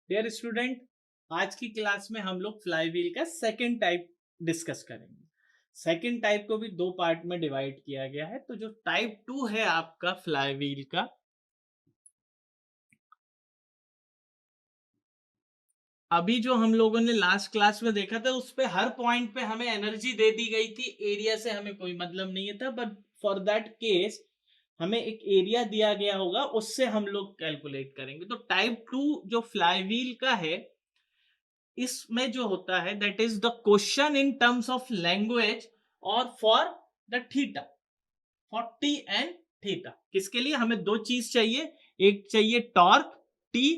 Dear student, आज की class में हम लोग फ्लाईव्हील का सेकंड टाइप डिस्कस करेंगे। सेकंड टाइप को भी दो पार्ट में डिवाइड किया गया है। तो जो टाइप टू है आपका फ्लाईव्हील का, अभी जो हम लोगों ने लास्ट क्लास में देखा था उस पे हर पॉइंट पे हमें एनर्जी दे दी गई थी, एरिया से हमें कोई मतलब नहीं था। बट फॉर दैट केस हमें एक एरिया दिया गया होगा, उससे हम लोग कैलकुलेट करेंगे। तो टाइप टू जो फ्लाईव्हील का है, इसमें जो होता है that is the question in terms of language और for the theta, for T and theta. किसके लिए हमें दो चीज चाहिए, एक चाहिए torque T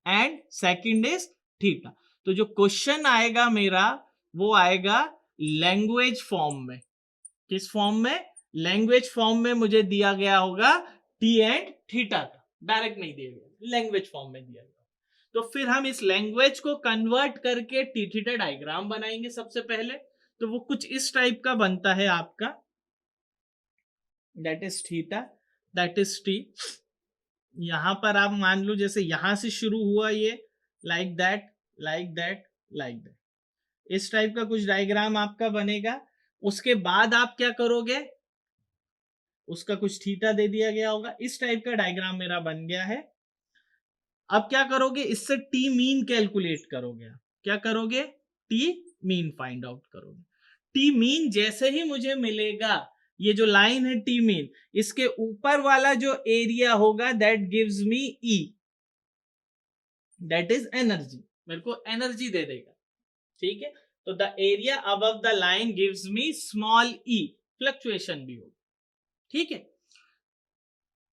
and second is theta. तो जो क्वेश्चन आएगा मेरा वो आएगा लैंग्वेज फॉर्म में। किस फॉर्म में? लैंग्वेज फॉर्म में मुझे दिया गया होगा टी एंड थीटा का, डायरेक्ट नहीं दिया गया, लैंग्वेज फॉर्म में दिया गया। तो फिर हम इस लैंग्वेज को कन्वर्ट करके टी थीटा डायग्राम बनाएंगे सबसे पहले। तो वो कुछ इस टाइप का बनता है आपका, that is theta, that is T. यहां पर आप मान लो जैसे यहां से शुरू हुआ ये, like that like that like that, इस टाइप का कुछ डायग्राम आपका बनेगा। उसके बाद आप क्या करोगे, उसका कुछ थीटा दे दिया गया होगा, इस टाइप का डायग्राम मेरा बन गया है। अब क्या करोगे, इससे टी मीन कैलकुलेट करोगे। क्या करोगे? टी मीन फाइंड आउट करोगे। टी मीन जैसे ही मुझे मिलेगा, ये जो लाइन है टी मीन, इसके ऊपर वाला जो एरिया होगा that gives me E, that is energy, मेरे को एनर्जी दे देगा। ठीक है, तो the area above the line gives me small E, fluctuation भी होगा। ठीक है,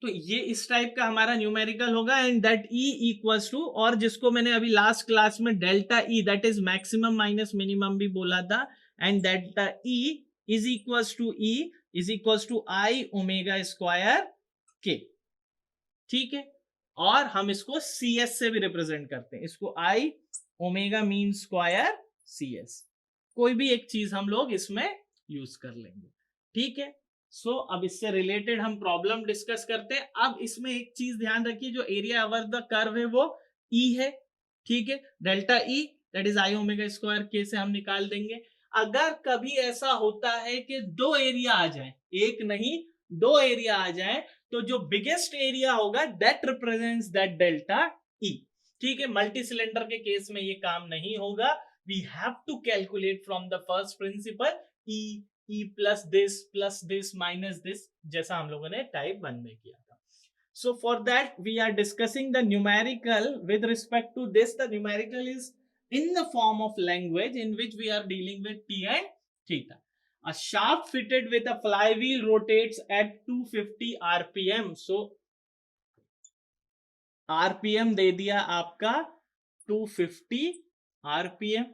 तो ये इस टाइप का हमारा न्यूमेरिकल होगा। And that E equals to, और जिसको मैंने अभी लास्ट क्लास में delta E that is maximum minus minimum भी बोला था, and delta E is equals to E is equals to I omega square के। ठीक है, और हम इसको सी एस से भी रिप्रेजेंट करते हैं, इसको I omega mean square C S, कोई भी एक चीज हम लोग इसमें यूज कर लेंगे। ठीक है, सो अब इससे रिलेटेड हम प्रॉब्लम डिस्कस करते हैं। अब इसमें एक चीज ध्यान रखिए, जो एरिया ओवर द कर्व है वो ई है। ठीक है, delta E that is I omega square के से हम निकाल देंगे। अगर कभी ऐसा होता है कि दो एरिया आ जाए, एक नहीं दो एरिया आ जाए, तो जो बिगेस्ट एरिया होगा that represents that delta E. ठीक है, मल्टी सिलेंडर के केस में ये काम नहीं होगा। We have to calculate from the first principle, E plus this minus this, जैसा हम लोगों ने टाइप 1 में किया था। So for that we are discussing the numerical with respect to this. The numerical is in the form of language in which we are dealing with t and theta. A shaft fitted with a flywheel rotates at 250 rpm. So rpm दे दिया आपका 250 rpm.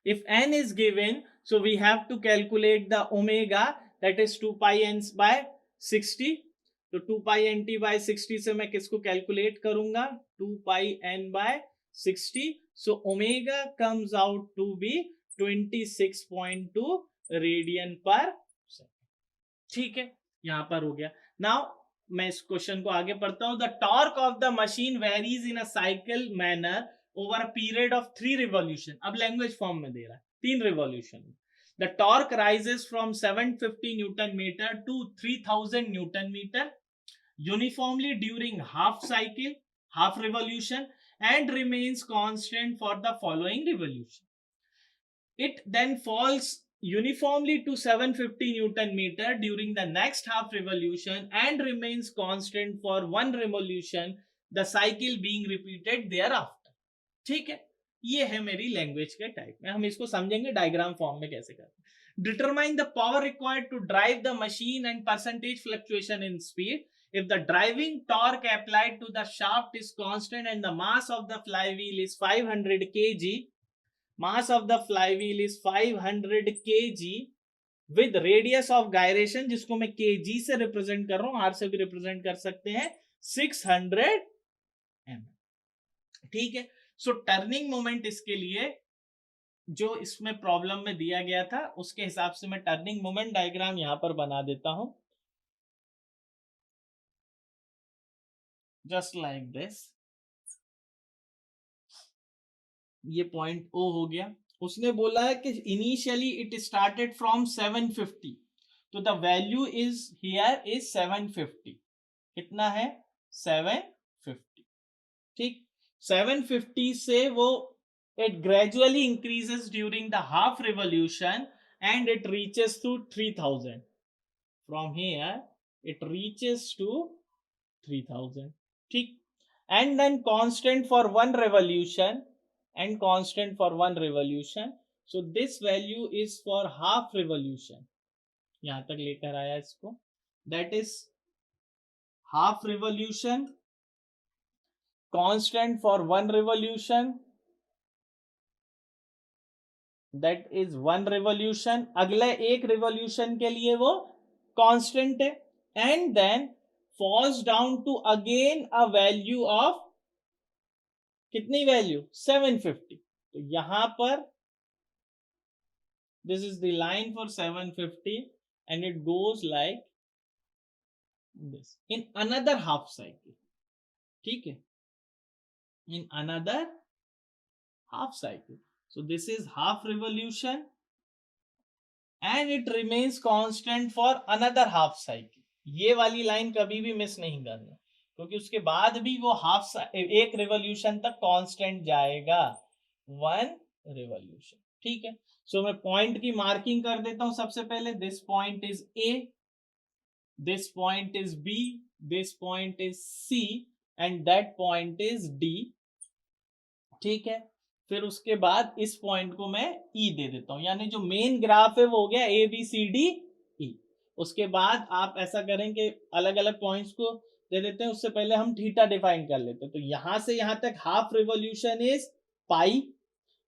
If n is given, so we have to calculate the omega, that is 2 pi n by 60. तो 2 pi n t by 60 से मैं किसको calculate करूंगा, 2 pi n by 60. So omega comes out to be 26.2 radian पर second. ठीक है, यहां पर हो गया। नाउ मैं इस क्वेश्चन को आगे पढ़ता हूं। The torque of the machine varies in a cycle manner over a period of 3 revolution. अब लैंग्वेज फॉर्म में दे रहा है 3 revolution. The torque rises from 750 newton metre to 3000 newton metre uniformly during half cycle, half revolution, and remains constant for the following revolution. It then falls uniformly to 750 Newton meter during the next half revolution and remains constant for one revolution, the cycle being repeated thereafter. ठीक है, ये है मेरी language के type में। हम इसको समझेंगे डायग्राम फॉर्म में कैसे करते हैं। Determine the power required to drive the machine and percentage fluctuation in speed if the driving torque applied to the shaft is constant and the mass of the flywheel is 500 kg, mass of the flywheel is 500 kg with radius of gyration, जिसको मैं kg से represent कर रहा हूं, r से भी represent कर सकते हैं, 600 mm। ठीक है, सो टर्निंग मोमेंट इसके लिए जो इसमें प्रॉब्लम में दिया गया था उसके हिसाब से मैं टर्निंग मोमेंट डायग्राम यहां पर बना देता हूं, just like this. ये पॉइंट ओ हो गया। उसने बोला है कि इनिशियली इट स्टार्टेड फ्रॉम 750, तो the value is here is 750। कितना है? 750। ठीक, 750 से वो it gradually increases during the half revolution and it reaches to 3000. From here it reaches to 3000. ठीक, and then constant for one revolution and constant for one revolution. So this value is for half revolution. यहां तक लेकर आया इसको, that is half revolution, constant for one revolution, that is one revolution, अगले एक revolution के लिए वो constant है, and then falls down to again a value of कितनी वैल्यू? 750. तो यहां पर this is the line for 750 and it goes like this in another half cycle. ठीक है, in another half cycle. So this is half revolution and it remains constant for another half cycle. ये वाली line कभी भी miss नहीं करना, क्योंकि उसके बाद भी वो एक रिवॉल्यूशन तक कांस्टेंट जाएगा, वन रिवॉल्यूशन। ठीक है, सो मैं पॉइंट की मार्किंग कर देता हूं। सबसे पहले this point is A, this point is B, this point is C and that point is D. ठीक है, फिर उसके बाद इस पॉइंट को मैं ई दे देता हूं, यानी जो मेन ग्राफ है वो हो गया A B C D E. उसके बाद आप ऐसा करें कि अलग अलग पॉइंट्स को दे देते हैं, उससे पहले हम थीटा डिफाइन कर लेते हैं। तो यहां से यहां तक half revolution is pi,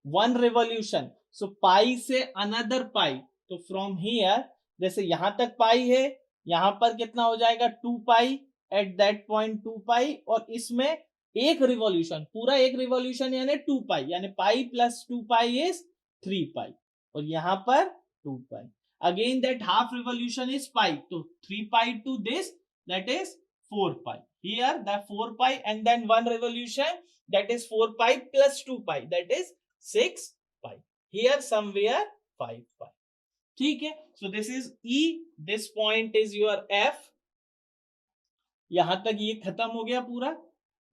one revolution, so pi से अनदर पाई। तो फ्रॉम हियर जैसे यहां तक पाई है, यहां पर कितना हो जाएगा? 2 पाई एट दैट पॉइंट 2 पाई, और इसमें एक रिवॉल्यूशन, पूरा एक रिवॉल्यूशन यानी 2 पाई, यानी पाई प्लस 2 पाई इज 3 पाई, और यहां पर 2 pi. Again that half revolution is pi, तो 3 pi to this, that is 4 pi. Here the 4 pi and then one revolution, that is 4 pi plus 2 pi, that is 6 pi. Here somewhere 5 pi. ठीक है, so this is E, this point is your F. यहां तक ये खत्म हो गया पूरा,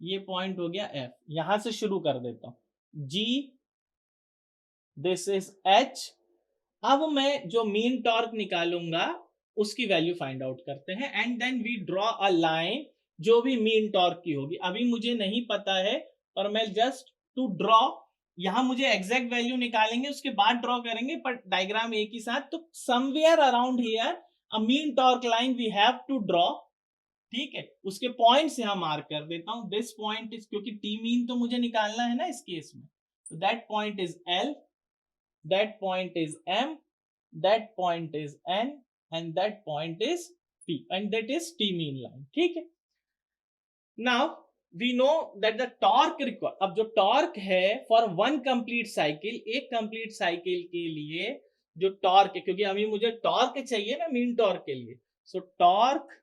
ये पॉइंट हो गया F। यहां से शुरू कर देता हूं G, this is H। अब मैं जो मीन टॉर्क निकालूंगा उसकी वैल्यू फाइंड आउट करते हैं, and then we draw a line जो भी मीन टॉर्क की होगी। अभी मुझे नहीं पता है, पर मैं जस्ट टू ड्रॉ, यहां मुझे एग्जैक्ट वैल्यू निकालेंगे, उसके बाद ड्रॉ करेंगे, पर डायग्राम एक ही साथ। तो somewhere around here a mean torque line we have to draw. ठीक है, उसके पॉइंट्स यहां मार्क कर देता हूं। दिस पॉइंट इज, क्योंकि टी मीन तो मुझे निकालना है ना इस केस में, तो that point is L, that point is M, that point is N, and that point is P, and that is T mean line. ठीक है, now we know that the torque required, अब जो torque है for one complete cycle, एक complete cycle के लिए जो torque है, क्योंकि अभी मुझे टॉर्क चाहिए ना मीन टॉर्क के लिए, सो torque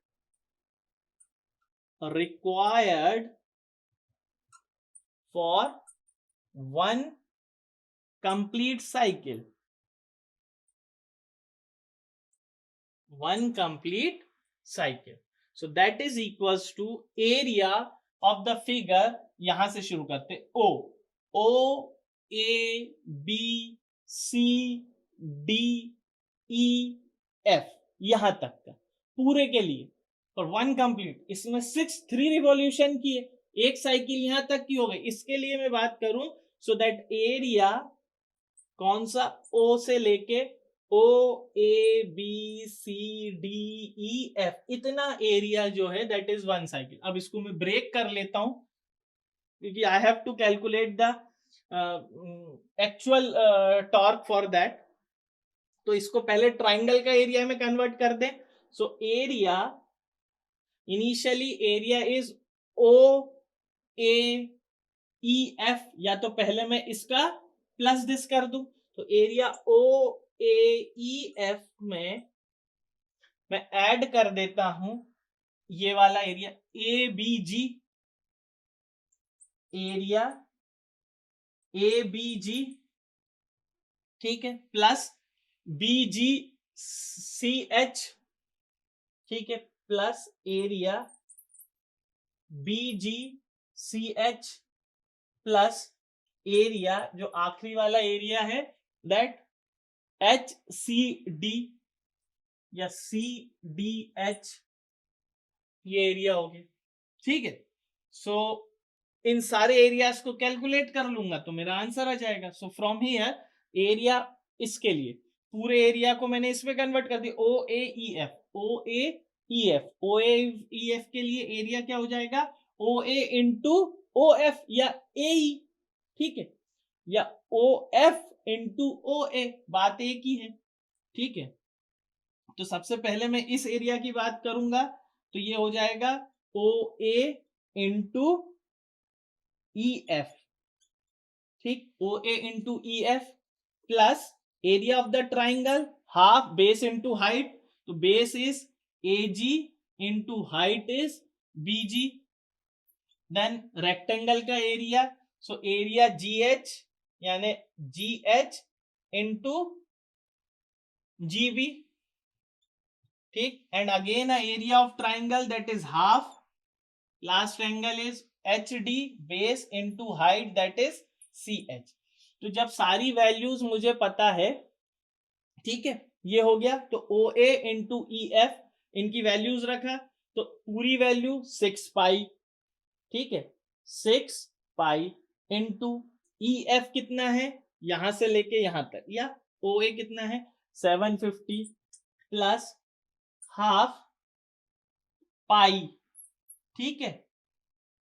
required for one complete cycle, one complete cycle, so that is equals to area of the figure। यहां से शुरू करते, O, O A B C D E F, यहां तक का पूरे के लिए और वन कंप्लीट। इसमें 3 रिवॉल्यूशन की है, एक साइकिल यहां तक की हो गई। इसके लिए मैं बात करूं, सो दैट एरिया कौन सा? O से लेके O A B C D E F, इतना एरिया जो है दैट इज वन साइकिल। अब इसको मैं ब्रेक कर लेता हूं, क्योंकि I have to calculate the actual torque for that. तो इसको पहले ट्राइंगल का एरिया में कन्वर्ट कर दें। So area, initially area is O A E F, या तो पहले मैं इसका प्लस दिस कर दूं, तो area O A E F में मैं ऐड कर देता हूं ये वाला area A B G, area ABG, ठीक है, प्लस BGCH, ठीक है, plus area BGCH plus area, जो आखिरी वाला एरिया है दैट HCD या CDH, ये एरिया हो गया, ठीक है। सो इन सारे एरियाज को कैलकुलेट कर लूंगा तो मेरा आंसर आ जाएगा। सो फ्रॉम हियर एरिया, इसके लिए पूरे एरिया को मैंने इसमें कन्वर्ट कर दिया, OAEF, OAEF, OAEF के लिए एरिया क्या हो जाएगा, OA इंटू OF या AE, ठीक है, या OF इंटू OA, बात एक ही है, ठीक है। तो सबसे पहले मैं इस एरिया की बात करूंगा तो ये हो जाएगा OA इंटू EF, ठीक, OA into EF plus area of the triangle half base into height, तो base is AG into height is BG, then rectangle का एरिया, सो एरिया GH यानी GH इंटू GB, ठीक, and again area of triangle that is half, last angle is HD base into height that is CH। तो जब सारी values मुझे पता है, ठीक है, ये हो गया, तो OA इंटू EF इनकी वैल्यूज रखा तो पूरी वैल्यू 6 पाई, ठीक है, 6 पाई इंटू EF कितना है यहां से लेके यहां तक, या OA कितना है 750 प्लस हाफ पाई, ठीक है,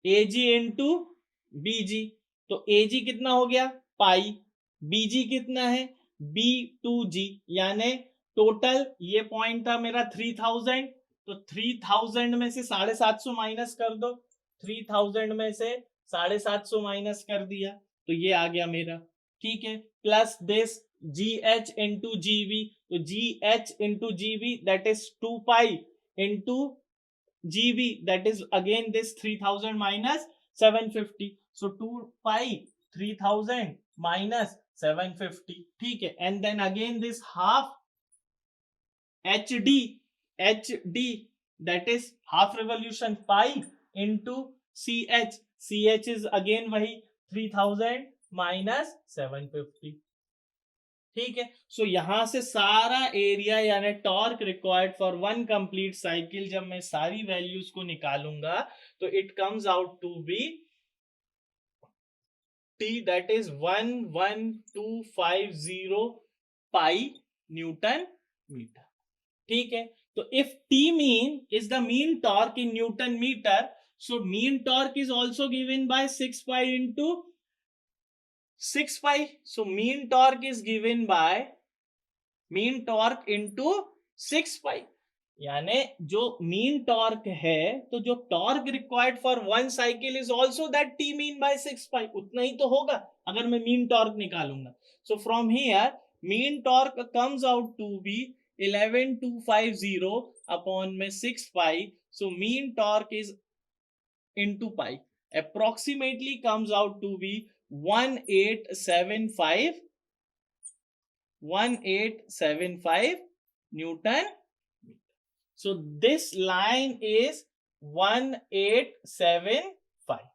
AG इंटू BG, तो AG कितना हो गया पाई, BG कितना है B2G, यानी टोटल ये पॉइंट था मेरा 3000, तो 3000 में से 750 माइनस कर दो, 3000 में से 750 माइनस कर दिया तो ये आ गया मेरा, ठीक है, plus this GH into GB, तो GH into GB that is 2 pi into GB, that is again this 3000 minus 750, so 2 pi 3000 minus 750, ठीक है, and then again this half HD that is half revolution pi into CH is again वही 3000 minus 750, ठीक है। सो यहां से सारा area यानी torque required for one complete cycle, जब मैं सारी वैल्यूज को निकालूंगा तो it comes out to be T, that is 11250 pi newton metre, ठीक है। तो if T mean is the mean torque in newton metre, so mean torque is also given by 6 pi into 6 pi, so mean torque is given by mean torque into 6 pi, यानी जो mean torque है तो जो torque required for one cycle is also that T mean by 6 pi, उतना ही तो होगा अगर मैं मीन टॉर्क निकालूंगा। So from here mean torque comes out to be 11250 upon में 6 pi, so mean torque is into pi approximately comes out to be 1875 Newton. So this line is 1875,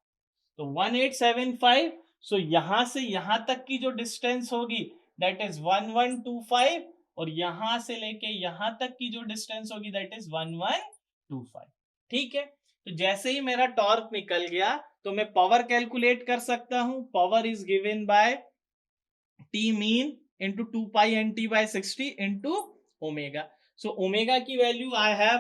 तो 1875, so यहां से यहां तक की जो डिस्टेंस होगी दैट इज 1125, और यहां से लेके यहां तक की जो डिस्टेंस होगी दैट इज 1125, ठीक है। तो जैसे ही मेरा टॉर्क निकल गया तो मैं पावर कैलकुलेट कर सकता हूं, power is given by T mean into 2 pi NT by 60 into omega. So omega की value I have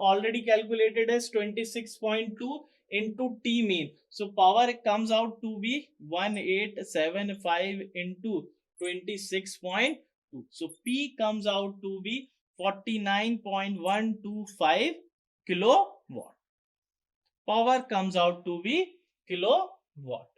already calculated as 26.2 into T mean, so power comes out to be 1875 into 26.2, so P comes out to be 49.125 kilowatt, power comes out to be kilowatt,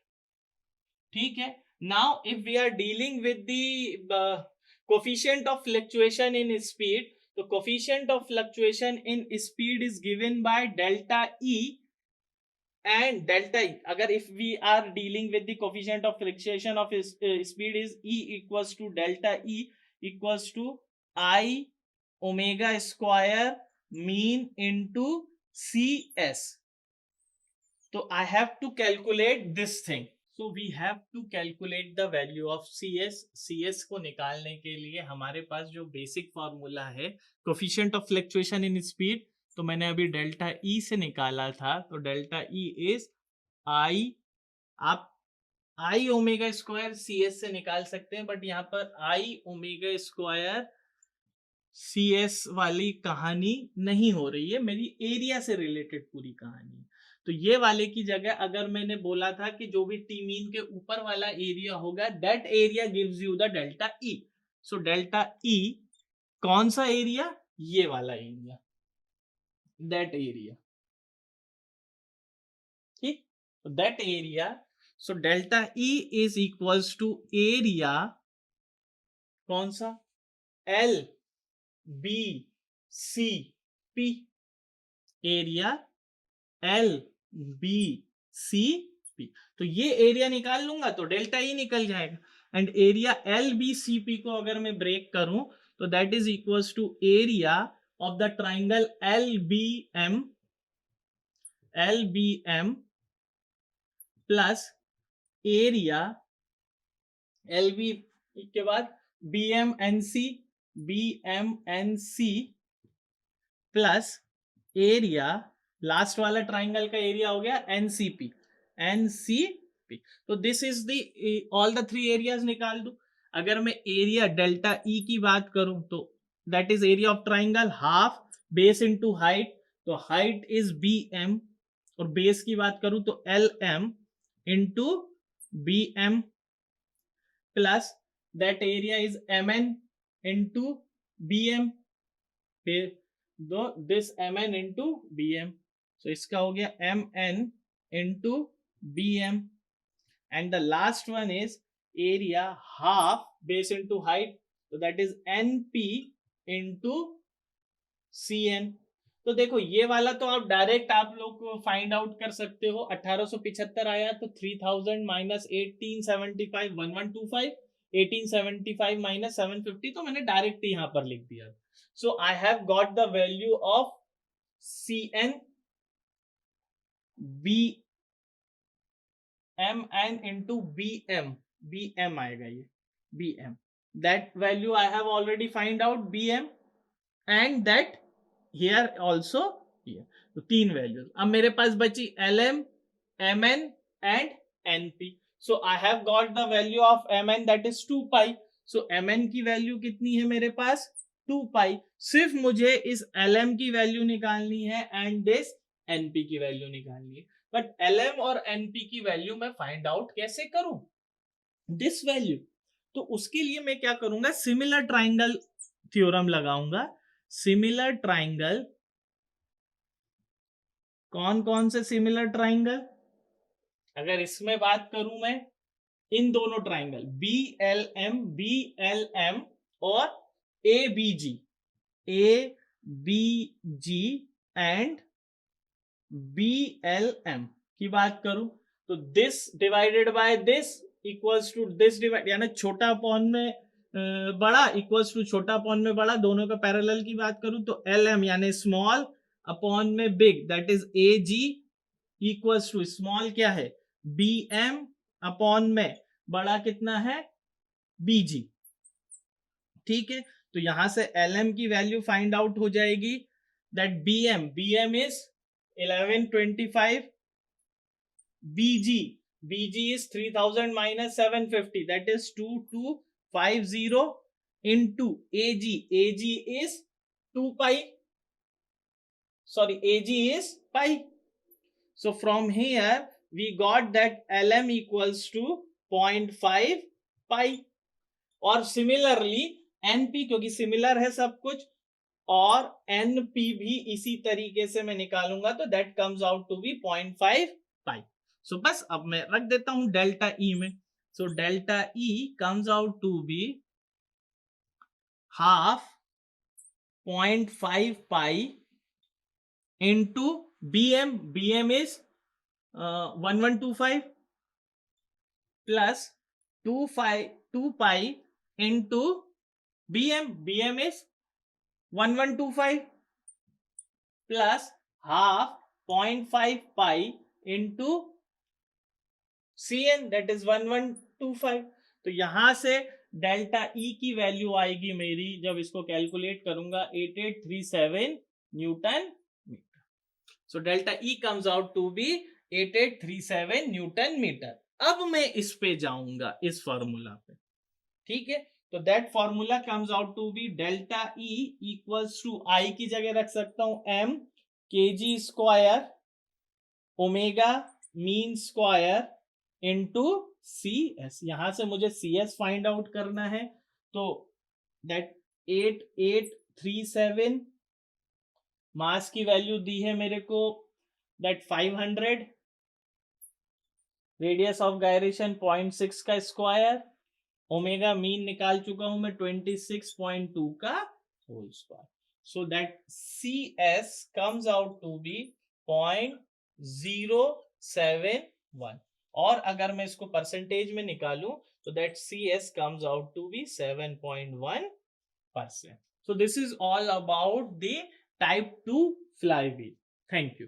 ठीक है। Now if we are dealing with the coefficient of fluctuation in speed, the coefficient of fluctuation in speed is given by delta E, and delta E, agar if we are dealing with the coefficient of fluctuation of speed is E equals to delta E equals to I omega square mean into CS. So I have to calculate this thing. So we have to calculate the value of CS. CS को निकालने के लिए हमारे पास जो basic formula है coefficient of fluctuation in speed, तो मैंने अभी डेल्टा ई से निकाला था, तो डेल्टा ई इज आई, आप आई ओमेगा स्क्वायर सी एस से निकाल सकते हैं, बट यहाँ पर आई ओमेगा स्क्वायर सी एस वाली कहानी नहीं हो रही है, मेरी एरिया से रिलेटेड पूरी कहानी है। तो ये वाले की जगह अगर मैंने बोला था कि जो भी टी मीन के ऊपर वाला एरिया होगा that area gives you the delta E. So delta E कौन सा एरिया, ये वाला एरिया, दैट एरिया, ठीक, that area. So delta E is equals to area कौन सा, L B C P, area L B C P. तो ये area निकाल लूंगा तो डेल्टा ई निकल जाएगा, and area L B C P को अगर मैं ब्रेक करूं तो that is equals to area of the triangle L B M plus area L B के बाद B M N C plus area, last वाला ट्राइंगल का एरिया हो गया एनसीपी। तो this is the all the three areas निकाल दूं। अगर मैं एरिया डेल्टा ई की बात करूं तो that is area of triangle half base into height, तो हाइट इज बी एम, और बेस की बात करूं तो L M into B M plus that area is M N into B M, this M N into B M, so इसका हो गया M N into B M, and the last one is area half base into height, तो that is N P into C N. तो देखो ये वाला तो आप डायरेक्ट आप लोग फाइंड आउट कर सकते हो, 1875 आया तो 3000 माइनस 1875 1125, 1875 माइनस 750, तो मैंने डायरेक्ट यहाँ पर लिख दिया। So I have got the value of C N B M N into B M आएगा, ये B M, that value I have already find out B M and that here also here, तो तीन values. अब मेरे पास बची L M, M N and N P. So I have got the value of M N that is 2 pi. So M N की value कितनी है मेरे पास 2 पाई, सिर्फ मुझे इस एल एम की वैल्यू निकालनी है एंड दिस एन पी की वैल्यू निकालनी है। बट एल एम और एन पी की वैल्यू मैं फाइंड आउट कैसे करूं, दिस वैल्यू, तो उसके लिए मैं क्या करूंगा, सिमिलर ट्राइंगल थ्योरम लगाऊंगा। सिमिलर ट्राइंगल, कौन कौन से सिमिलर ट्राइंगल, अगर इसमें बात करूं मैं इन दोनों ट्राइंगल बी एल एम और A B G and B L M की बात करूं तो this divided by this equals to this divide, यानी छोटा अपॉन में बड़ा इक्वल्स टू छोटा अपॉन में बड़ा, दोनों का पैरेलल की बात करूं तो एल एम यानी स्मॉल अपॉन में big, that is A G equals to small क्या है बी एम अपॉन में बड़ा कितना है बी जी। ठीक है, तो यहां से एल एम की वैल्यू फाइंड आउट हो जाएगी, that B M is 1125, BG is 3000 minus 750, that is 2250 into AG is 2 pi, sorry, AG is pi. So from here we got that LM equals to 0.5 pi, और similarly NP, क्योंकि similar है सब कुछ, और NP भी इसी तरीके से मैं निकालूंगा तो that comes out to be 0.5 pi. So बस अब मैं रख देता हूं डेल्टा ई में। So delta E comes out to be half 0.5 pi into B M is 1125 plus 2 pi into bm is 1125 plus half 0.5 pi into cn, that is 1125. तो यहां से डेल्टा ई की वैल्यू आएगी मेरी, जब इसको कैलकुलेट करूंगा, 8837 newton metre. So delta E comes out to be 8837 newton metre. अब मैं इस पे जाऊंगा, इस फॉर्मूला पे. ठीक है, तो that formula comes out to be delta E equals to, I की जगह रख सकता हूं M KG square omega mean square into C S. यहां से मुझे सी एस फाइंड आउट करना है, तो दैट 8837 मास की वैल्यू दी है मेरे को, दैट 500, रेडियस ऑफ गायरेशन 0.6 का स्क्वायर, ओमेगा मीन निकाल चुका हूं मैं 26.2 का whole square. So that C S comes out to be 0.071. और अगर मैं इसको परसेंटेज में निकालूं तो that C S comes out to be 7.1%. So this is all about the type 2 flywheel. Thank you.